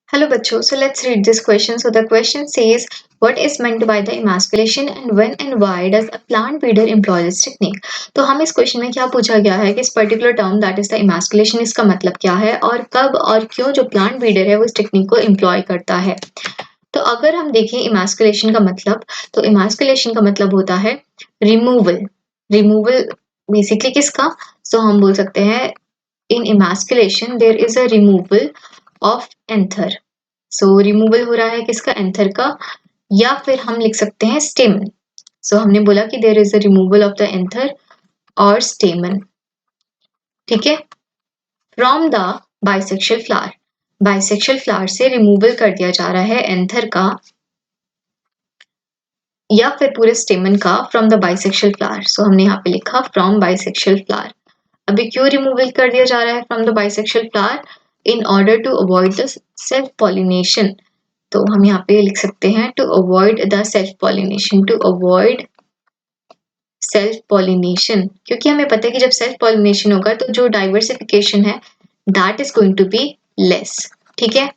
Hello बच्चों, so let's read this question. So the question says, what is meant by the emasculation and when and why does a plant breeder employ this technique? तो हम इस question में क्या पूछा गया है कि इस particular term that is the emasculation इसका मतलब क्या है और कब और क्यों जो प्लांट ब्रीडर है वो इस टेक्निक को एम्प्लॉय करता है। तो अगर हम देखें emasculation का मतलब, तो emasculation का मतलब होता है रिमूवल। रिमूवल बेसिकली किसका? सो हम बोल सकते हैं इन emasculation there is a removal of anther. So removal हो रहा है किसका? एंथर का। या फिर हम लिख सकते हैं स्टेमन। सो हमने बोला कि there is a removal of the anther और स्टेमन, ठीक है, from the bisexual flower. Bisexual flower से रिमूवल कर दिया जा रहा है एंथर का या फिर पूरे स्टेमन का फ्रॉम द बाइसेक्शुअल फ्लावर। सो हमने यहाँ पे लिखा फ्रॉम बाइसेक्शुअल फ्लावर। अभी क्यों रिमूवल कर दिया जा रहा है from the bisexual flower? In order to avoid the self pollination. तो हम यहाँ पे लिख सकते हैं to avoid the self pollination, to avoid self pollination, क्योंकि हमें पता है कि जब सेल्फ पॉलिनेशन होगा तो जो डाइवर्सिफिकेशन है that is going to be less, ठीक है।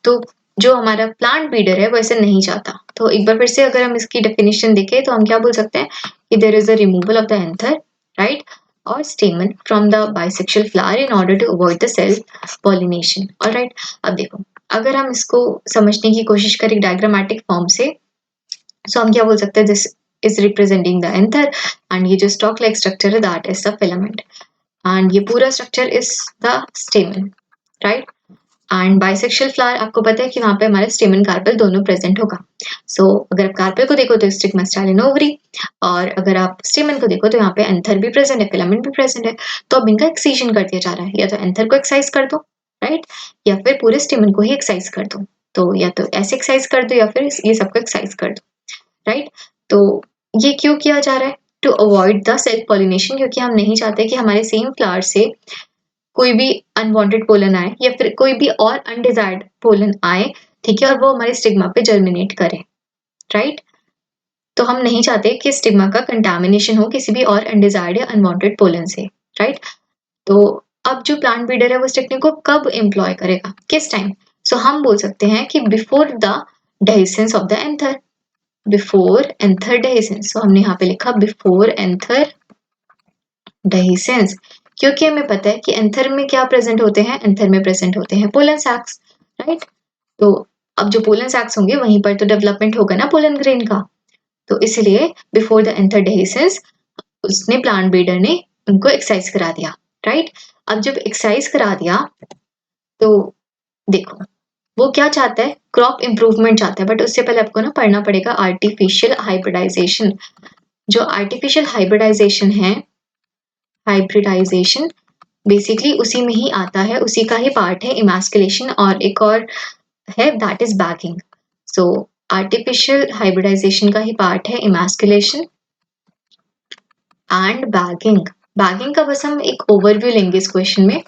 तो जो हमारा प्लांट ब्रीडर है वो ऐसे नहीं चाहता। तो एक बार फिर से अगर हम इसकी डेफिनेशन देखें तो हम क्या बोल सकते हैं कि there is a removal of the anther, right, और stamen from the bisexual flower in order to avoid the self pollination. Alright, अब देखो अगर हम इसको समझने की कोशिश करें डायग्रामेटिक फॉर्म से, सो हम क्या बोल सकते हैं this is representing the anther and ये जो स्टॉक लाइक स्ट्रक्चर है that is the filament and ये पूरा structure is the स्टेमन, right. And bisexual flower आपको पता है कि वहां पे हमारे स्टेमन कार्पेल दोनों प्रेजेंट होगा। सो अगर आप कार्पेल को देखो तो स्टिग्मा स्टाइलिन ओवरी, और अगर आप स्टेमन को देखो तो यहाँ पे एंथर भी प्रेजेंट है, फिलामेंट भी प्रेजेंट है। तो अब इनका एक्सीजन कर दिया जा रहा है, या तो एंथर को एक्साइज कर दो, राइट, या फिर पूरे स्टेमन को ही एक्साइज कर दो। तो या तो ऐसे एक्साइज कर दो या फिर ये सबको एक्साइज कर दो, राइट। तो ये क्यों किया जा रहा है? To avoid the self pollination, क्योंकि हम नहीं चाहते कि हमारे सेम फ्लावर से कोई भी अनवांटेड पोलन आए या फिर कोई भी और अनडिजायर्ड पोलन आए, ठीक है, और वो हमारे स्टिग्मा पे जर्मिनेट करे, राइट। तो हम नहीं चाहते कि स्टिग्मा का कंटामिनेशन हो किसी भी और अनडिजायर्ड या अनवांटेड पोलन से, राइट। तो अब जो प्लांट ब्रीडर है वो इस टेक्निक को कब एम्प्लॉय करेगा, किस टाइम? सो हम बोल सकते हैं कि before the dehiscence of the anther, before anther dehiscence. So हमने यहाँ पे लिखा बिफोर एंथर डेहिसेंस, क्योंकि हमें पता है कि एंथर में क्या प्रेजेंट होते हैं, एंथर में प्रेजेंट होते हैं पोलन सैक्स, राइट। तो अब जो पोलन सैक्स होंगे वहीं पर तो डेवलपमेंट होगा ना पोलन ग्रेन का। तो इसलिए बिफोर द एंथर डेहिसेंस उसने प्लांट ब्रीडर ने उनको एक्सरसाइज करा दिया, राइट। अब जब एक्सरसाइज करा दिया तो देखो वो क्या चाहता है, क्रॉप इंप्रूवमेंट चाहता है, बट उससे पहले आपको ना पढ़ना पड़ेगा आर्टिफिशियल हाइब्रिडाइजेशन। जो आर्टिफिशियल हाइब्रिडाइजेशन है, हाइब्रिडाइजेशन बेसिकली उसी में ही आता है, उसी का ही पार्ट है इमास्कुलेशन, और एक और है that is bagging. So artificial hybridisation का ही पार्ट है इमास्कुलेशन एंड बैगिंग। बैगिंग का बस हम एक ओवरव्यू लेंगे इस क्वेश्चन में,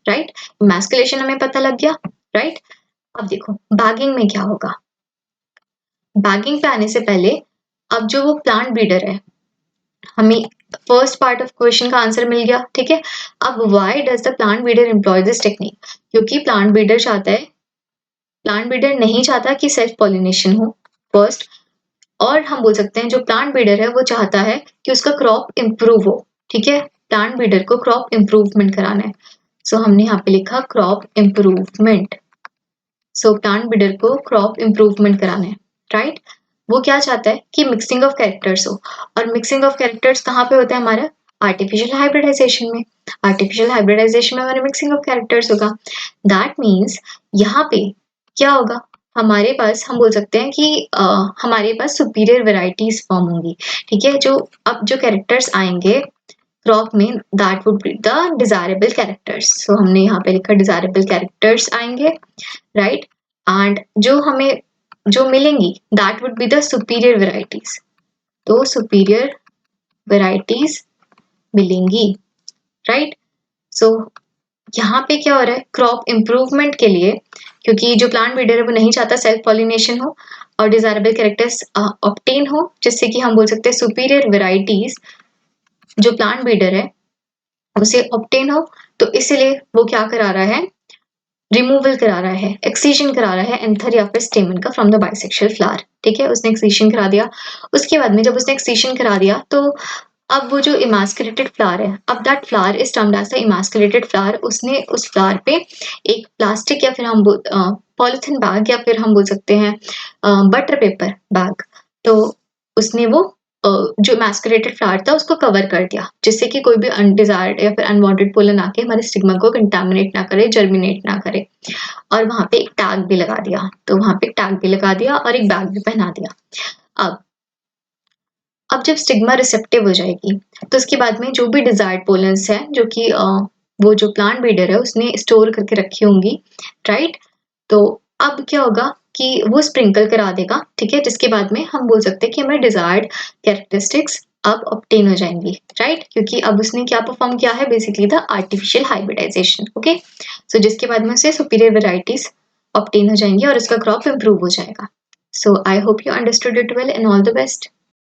राइट। इमास्कुलेशन हमें पता लग गया, राइट। अब देखो बैगिंग में क्या होगा। बैगिंग पे आने से पहले अब जो वो प्लांट ब्रीडर है, हमें फर्स्ट पार्ट ऑफ क्वेश्चन का आंसर मिल गया, ठीक है। अब why does the plant breeder employ this technique? क्योंकि प्लांट ब्रीडर चाहता है, प्लांट ब्रीडर नहीं चाहता कि सेल्फ पॉलिनेशन हो फर्स्ट, और हम बोल सकते हैं जो प्लांट ब्रीडर है वो चाहता है कि उसका क्रॉप इंप्रूव हो, ठीक है। प्लांट ब्रीडर को क्रॉप इंप्रूवमेंट कराना है। सो हमने यहाँ पे लिखा क्रॉप इंप्रूवमेंट। सो प्लांट ब्रीडर को क्रॉप इंप्रूवमेंट कराना है, राइट। वो क्या चाहता है कि मिक्सिंग ऑफ कैरेक्टर्स हो, और मिक्सिंग ऑफ कैरेक्टर्स कहाँ पे होता है हमारा? आर्टिफिशियल हाइब्रिडाइजेशन में। आर्टिफिशियल हाइब्रिडाइजेशन में हमारा मिक्सिंग ऑफ कैरेक्टर्स होगा। दैट मीन्स यहाँ पे क्या होगा, हमारे पास हम बोल सकते हैं कि हमारे पास सुपीरियर वेराइटीज फॉर्म होंगी, ठीक है। जो अब जो कैरेक्टर्स आएंगे क्रॉप में that would be the desirable characters. So हमने यहाँ पे लिखा डिजायरेबल कैरेक्टर्स आएंगे, राइट। एंड जो हमें जो मिलेंगी that would be the superior varieties. तो सुपीरियर वेराइटीज मिलेंगी, राइट। सो यहाँ पे क्या हो रहा है, क्रॉप इंप्रूवमेंट के लिए, क्योंकि जो प्लांट ब्रीडर है वो नहीं चाहता सेल्फ पॉलिनेशन हो और डिजायरेबल कैरेक्टर्स ऑब्टेन हो, जिससे कि हम बोल सकते हैं सुपीरियर वेराइटीज जो प्लांट ब्रीडर है उसे ऑब्टेन हो। तो इसलिए वो क्या करा रहा है, रिमूवल करा रहा है, एक्सीजन करा रहा है एंथर या फिर स्टेमन का फ्रॉम द बाइसेक्शुअल फ्लावर। ठीक है, उसने एक्सीजन करा दिया। उसके बाद में जब उसने एक्सीजन करा दिया तो अब वो जो इमास्कुलेटेड फ्लावर है, अब that flower is termed as the emasculated flower. उसने उस फ्लावर पे एक प्लास्टिक या फिर हम पॉलिथीन बैग या फिर हम बोल सकते हैं बटर पेपर बैग, तो उसने वो जो इमास्कुलेटेड फ्लावर था उसको कवर कर दिया, जिससे कि कोई भी अनडिजायर्ड या फिर अनवांटेड पोलन आके हमारे स्टिग्मा को कंटामिनेट ना करे, जर्मिनेट ना करे। और वहां पे एक टैग भी लगा दिया, तो वहां पे एक टैग भी लगा दिया और एक बैग भी पहना दिया। अब जब स्टिग्मा रिसेप्टिव हो जाएगी तो उसके बाद में जो भी डिजायर्ड पोलन्स है जो कि वो जो प्लांट ब्रीडर है उसने स्टोर करके रखी होंगी, राइट। तो अब क्या होगा कि वो स्प्रिंकल करा देगा, ठीक है, जिसके बाद में हम बोल सकते हैं कि हमें डिजायर्ड कैरेक्टरिस्टिक्स अब ऑब्टेन हो जाएंगी, राइट, क्योंकि अब उसने क्या परफॉर्म किया है, basically the artificial hybridization. Okay, so जिसके बाद में उसे सुपीरियर वेराइटीज ऑब्टेन हो जाएंगी और उसका क्रॉप इंप्रूव हो जाएगा। So I hope you understood it well and all the best.